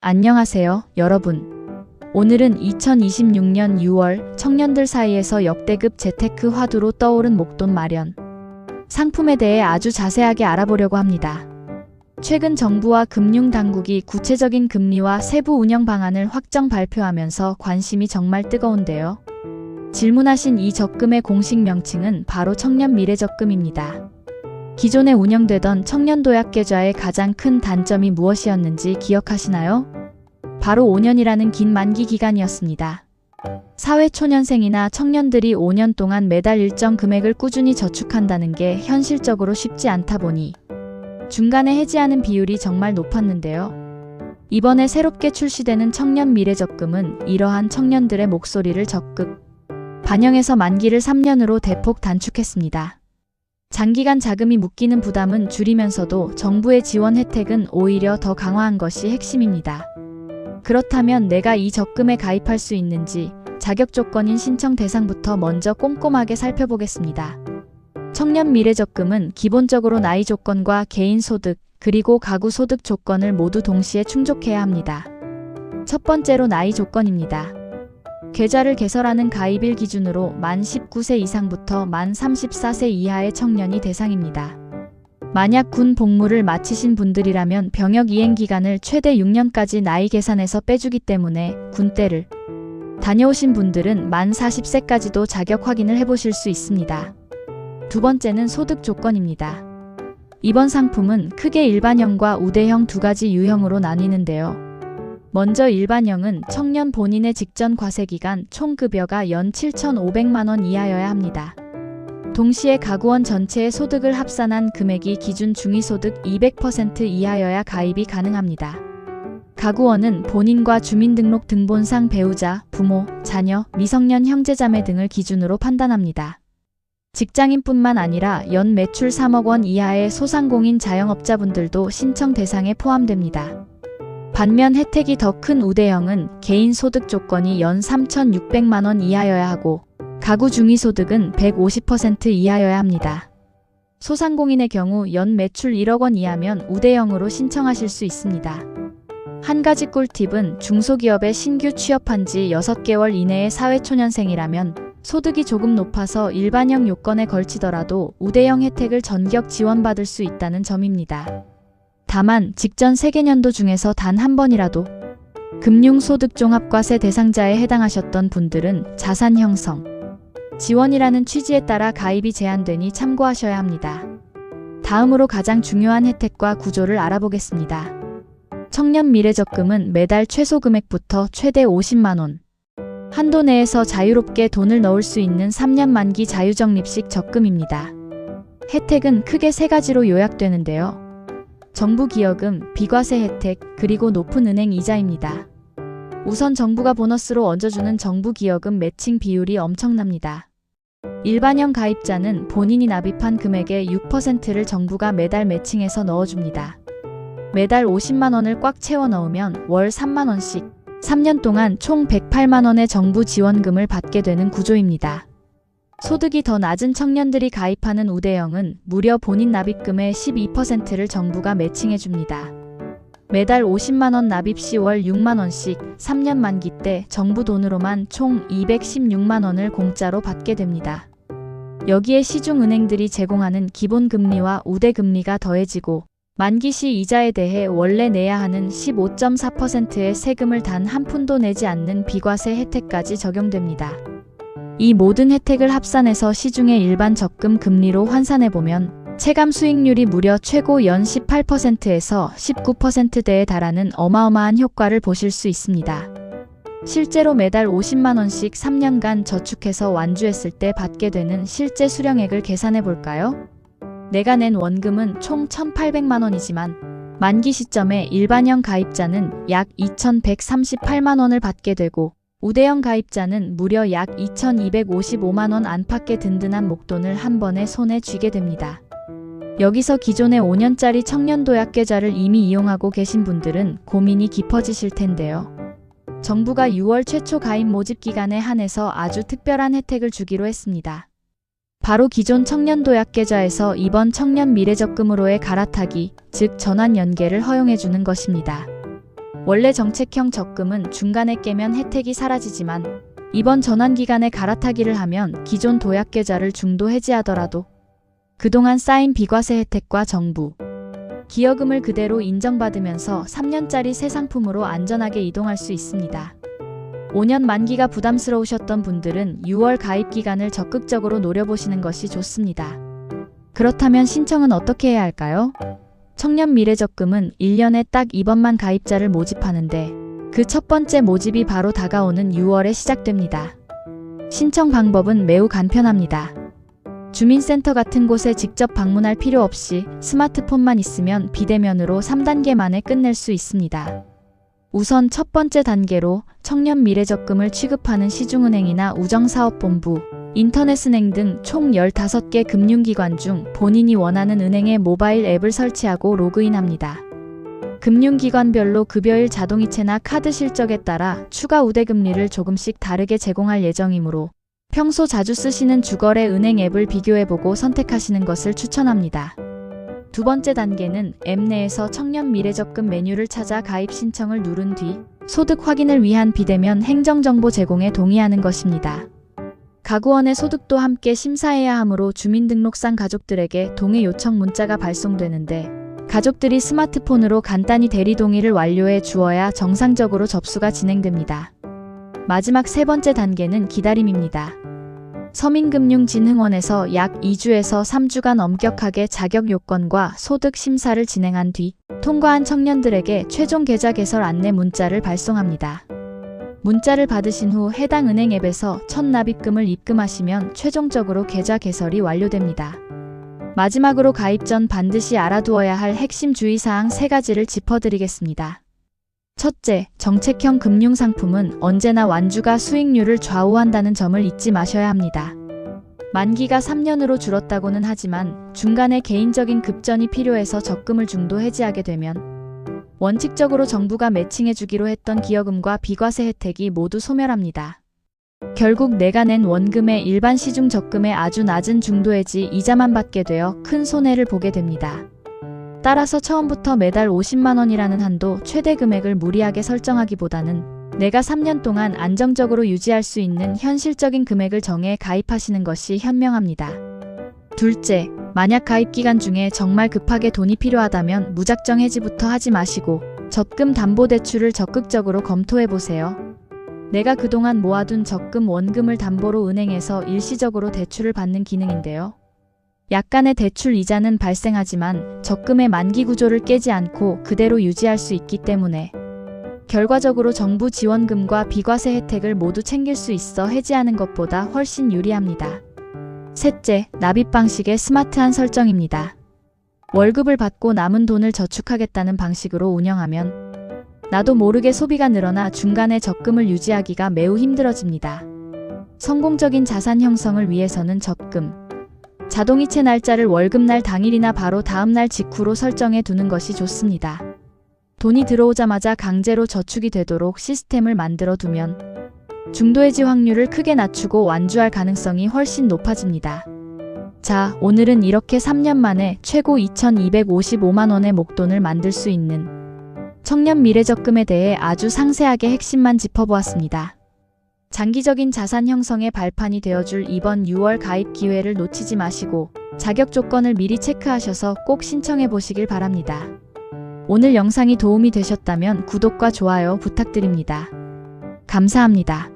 안녕하세요, 여러분. 오늘은 2026년 6월 청년들 사이에서 역대급 재테크 화두로 떠오른 목돈 마련 상품에 대해 아주 자세하게 알아보려고 합니다. 최근 정부와 금융당국이 구체적인 금리와 세부 운영 방안을 확정 발표하면서 관심이 정말 뜨거운데요. 질문하신 이 적금의 공식 명칭은 바로 청년미래적금입니다. 기존에 운영되던 청년도약계좌의 가장 큰 단점이 무엇이었는지 기억하시나요? 바로 5년이라는 긴 만기 기간이었습니다. 사회초년생이나 청년들이 5년 동안 매달 일정 금액을 꾸준히 저축한다는 게 현실적으로 쉽지 않다 보니 중간에 해지하는 비율이 정말 높았는데요. 이번에 새롭게 출시되는 청년미래적금은 이러한 청년들의 목소리를 적극 반영해서 만기를 3년으로 대폭 단축했습니다. 장기간 자금이 묶이는 부담은 줄이면서도 정부의 지원 혜택은 오히려 더 강화한 것이 핵심입니다. 그렇다면 내가 이 적금에 가입할 수 있는지 자격 조건인 신청 대상부터 먼저 꼼꼼하게 살펴보겠습니다. 청년미래적금은 기본적으로 나이 조건과 개인 소득, 그리고 가구 소득 조건을 모두 동시에 충족해야 합니다. 첫 번째로 나이 조건입니다. 계좌를 개설하는 가입일 기준으로 만 19세 이상부터 만 34세 이하의 청년이 대상입니다. 만약 군 복무를 마치신 분들이라면 병역 이행 기간을 최대 6년까지 나이 계산해서 빼주기 때문에 군대를 다녀오신 분들은 만 40세까지도 자격 확인을 해보실 수 있습니다. 두 번째는 소득 조건입니다. 이번 상품은 크게 일반형과 우대형 두 가지 유형으로 나뉘는데요. 먼저 일반형은 청년 본인의 직전 과세기간 총급여가 연 7,500만원 이하여야 합니다. 동시에 가구원 전체의 소득을 합산한 금액이 기준 중위소득 200% 이하여야 가입이 가능합니다. 가구원은 본인과 주민등록 등본상 배우자, 부모, 자녀, 미성년 형제자매 등을 기준으로 판단합니다. 직장인뿐만 아니라 연 매출 3억 원 이하의 소상공인 자영업자분들도 신청 대상에 포함됩니다. 반면 혜택이 더 큰 우대형은 개인 소득 조건이 연 3,600만원 이하여야 하고 가구 중위소득은 150% 이하여야 합니다. 소상공인의 경우 연 매출 1억 원 이하면 우대형으로 신청하실 수 있습니다. 한 가지 꿀팁은 중소기업에 신규 취업한 지 6개월 이내의 사회초년생이라면 소득이 조금 높아서 일반형 요건에 걸치더라도 우대형 혜택을 전격 지원받을 수 있다는 점입니다. 다만 직전 세개년도 중에서 단 한 번이라도 금융소득종합과세 대상자에 해당하셨던 분들은 자산 형성 지원이라는 취지에 따라 가입이 제한되니 참고하셔야 합니다. 다음으로 가장 중요한 혜택과 구조를 알아보겠습니다. 청년미래적금은 매달 최소 금액부터 최대 50만원 한도 내에서 자유롭게 돈을 넣을 수 있는 3년 만기 자유적립식 적금입니다. 혜택은 크게 3가지로 요약되는데요. 정부 기여금, 비과세 혜택, 그리고 높은 은행 이자입니다. 우선 정부가 보너스로 얹어주는 정부 기여금 매칭 비율이 엄청납니다. 일반형 가입자는 본인이 납입한 금액의 6%를 정부가 매달 매칭해서 넣어줍니다. 매달 50만원을 꽉 채워 넣으면 월 3만원씩 3년 동안 총 108만원의 정부 지원금을 받게 되는 구조입니다. 소득이 더 낮은 청년들이 가입하는 우대형은 무려 본인 납입금의 12%를 정부가 매칭해줍니다. 매달 50만원 납입 시 월 6만원씩 3년 만기 때 정부 돈으로만 총 216만원을 공짜로 받게 됩니다. 여기에 시중은행들이 제공하는 기본금리와 우대금리가 더해지고 만기 시 이자에 대해 원래 내야 하는 15.4%의 세금을 단 한 푼도 내지 않는 비과세 혜택까지 적용됩니다. 이 모든 혜택을 합산해서 시중의 일반 적금 금리로 환산해보면 체감 수익률이 무려 최고 연 18%에서 19%대에 달하는 어마어마한 효과를 보실 수 있습니다. 실제로 매달 50만원씩 3년간 저축해서 완주했을 때 받게 되는 실제 수령액을 계산해볼까요? 내가 낸 원금은 총 1,800만원이지만 만기 시점에 일반형 가입자는 약 2,138만원을 받게 되고 우대형 가입자는 무려 약 2,255만원 안팎의 든든한 목돈을 한 번에 손에 쥐게 됩니다. 여기서 기존의 5년짜리 청년도약계좌를 이미 이용하고 계신 분들은 고민이 깊어지실 텐데요. 정부가 6월 최초 가입 모집 기간에 한해서 아주 특별한 혜택을 주기로 했습니다. 바로 기존 청년도약계좌에서 이번 청년미래적금으로의 갈아타기, 즉 전환 연계를 허용해주는 것입니다. 원래 정책형 적금은 중간에 깨면 혜택이 사라지지만 이번 전환기간에 갈아타기를 하면 기존 도약 계좌를 중도 해지하더라도 그동안 쌓인 비과세 혜택과 정부, 기여금을 그대로 인정받으면서 3년짜리 새 상품으로 안전하게 이동할 수 있습니다. 5년 만기가 부담스러우셨던 분들은 6월 가입 기간을 적극적으로 노려보시는 것이 좋습니다. 그렇다면 신청은 어떻게 해야 할까요? 청년 미래적금은 1년에 딱 2번만 가입자를 모집하는데 그 첫 번째 모집이 바로 다가오는 6월에 시작됩니다. 신청 방법은 매우 간편합니다. 주민센터 같은 곳에 직접 방문할 필요 없이 스마트폰만 있으면 비대면으로 3단계 만에 끝낼 수 있습니다. 우선 첫 번째 단계로 청년 미래적금을 취급하는 시중은행이나 우정사업본부, 인터넷은행 등 총 15개 금융기관 중 본인이 원하는 은행의 모바일 앱을 설치하고 로그인합니다. 금융기관별로 급여일 자동이체나 카드 실적에 따라 추가 우대금리를 조금씩 다르게 제공할 예정이므로 평소 자주 쓰시는 주거래 은행 앱을 비교해보고 선택하시는 것을 추천합니다. 두 번째 단계는 앱 내에서 청년 미래적금 메뉴를 찾아 가입 신청을 누른 뒤 소득 확인을 위한 비대면 행정정보 제공에 동의하는 것입니다. 가구원의 소득도 함께 심사해야 하므로 주민등록상 가족들에게 동의 요청 문자가 발송되는데 가족들이 스마트폰으로 간단히 대리 동의를 완료해 주어야 정상적으로 접수가 진행됩니다. 마지막 세 번째 단계는 기다림입니다. 서민금융진흥원에서 약 2주에서 3주간 엄격하게 자격 요건과 소득 심사를 진행한 뒤 통과한 청년들에게 최종 계좌 개설 안내 문자를 발송합니다. 문자를 받으신 후 해당 은행 앱에서 첫 납입금을 입금하시면 최종적으로 계좌 개설이 완료됩니다. 마지막으로 가입 전 반드시 알아두어야 할 핵심 주의사항 3가지를 짚어드리겠습니다. 첫째, 정책형 금융상품은 언제나 완주가 수익률을 좌우한다는 점을 잊지 마셔야 합니다. 만기가 3년으로 줄었다고는 하지만 중간에 개인적인 급전이 필요해서 적금을 중도 해지하게 되면 원칙적으로 정부가 매칭해주기로 했던 기여금과 비과세 혜택이 모두 소멸합니다. 결국 내가 낸 원금의 일반 시중 적금의 아주 낮은 중도해지 이자만 받게 되어 큰 손해를 보게 됩니다. 따라서 처음부터 매달 50만 원이라는 한도 최대 금액을 무리하게 설정하기보다는 내가 3년 동안 안정적으로 유지할 수 있는 현실적인 금액을 정해 가입하시는 것이 현명합니다. 둘째, 만약 가입 기간 중에 정말 급하게 돈이 필요하다면 무작정 해지부터 하지 마시고 적금 담보대출을 적극적으로 검토해보세요. 내가 그동안 모아둔 적금 원금을 담보로 은행에서 일시적으로 대출을 받는 기능인데요. 약간의 대출 이자는 발생하지만 적금의 만기 구조를 깨지 않고 그대로 유지할 수 있기 때문에 결과적으로 정부 지원금과 비과세 혜택을 모두 챙길 수 있어 해지하는 것보다 훨씬 유리합니다. 셋째, 납입 방식의 스마트한 설정입니다. 월급을 받고 남은 돈을 저축하겠다는 방식으로 운영하면 나도 모르게 소비가 늘어나 중간에 적금을 유지하기가 매우 힘들어집니다. 성공적인 자산 형성을 위해서는 적금, 자동이체 날짜를 월급날 당일이나 바로 다음날 직후로 설정해 두는 것이 좋습니다. 돈이 들어오자마자 강제로 저축이 되도록 시스템을 만들어 두면 중도해지 확률을 크게 낮추고 완주할 가능성이 훨씬 높아집니다. 자, 오늘은 이렇게 3년 만에 최고 2,255만 원의 목돈을 만들 수 있는 청년 미래적금에 대해 아주 상세하게 핵심만 짚어보았습니다. 장기적인 자산 형성의 발판이 되어줄 이번 6월 가입 기회를 놓치지 마시고 자격 조건을 미리 체크하셔서 꼭 신청해 보시길 바랍니다. 오늘 영상이 도움이 되셨다면 구독과 좋아요 부탁드립니다. 감사합니다.